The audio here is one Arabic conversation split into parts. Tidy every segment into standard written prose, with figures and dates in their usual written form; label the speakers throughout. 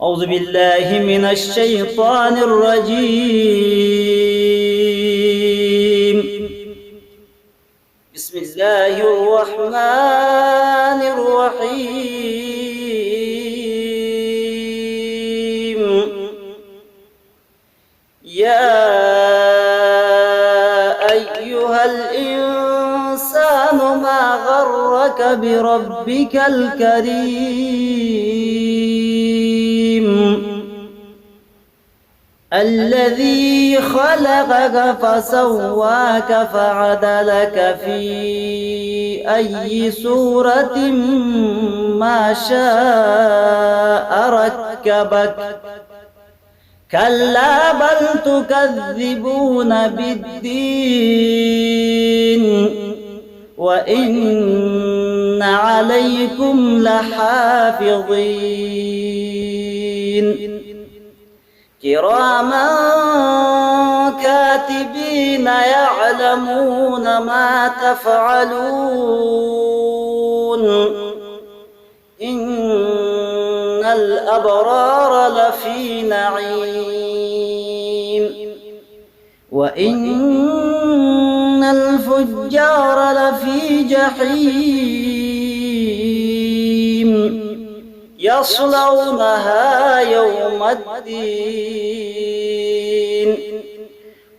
Speaker 1: أعوذ بالله من الشيطان الرجيم. بسم الله الرحمن الرحيم. يا أيها الإنسان ما غرك بربك الكريم الذي خلقك فسواك فعدلك في أي صورة ما شاء ركبك كلا بل تكذبون بالدين وإن عليكم لحافظين كراما كاتبين يعلمون ما تفعلون إن الأبرار لفي نعيم وإن الفجار لفي جحيم يصلونها يوم الدين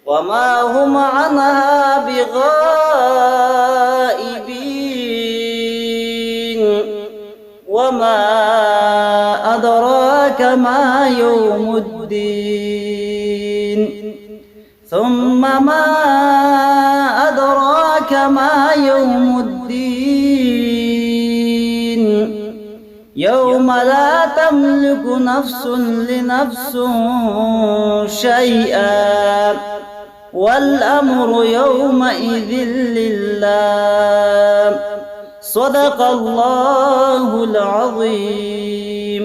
Speaker 1: وما هم عنها بغائبين وما أدراك ما يوم الدين ثم ما أدراك ما يوم الدين يوم لا تملك نفس لنفس شيئا والأمر يومئذ لله صدق الله العظيم.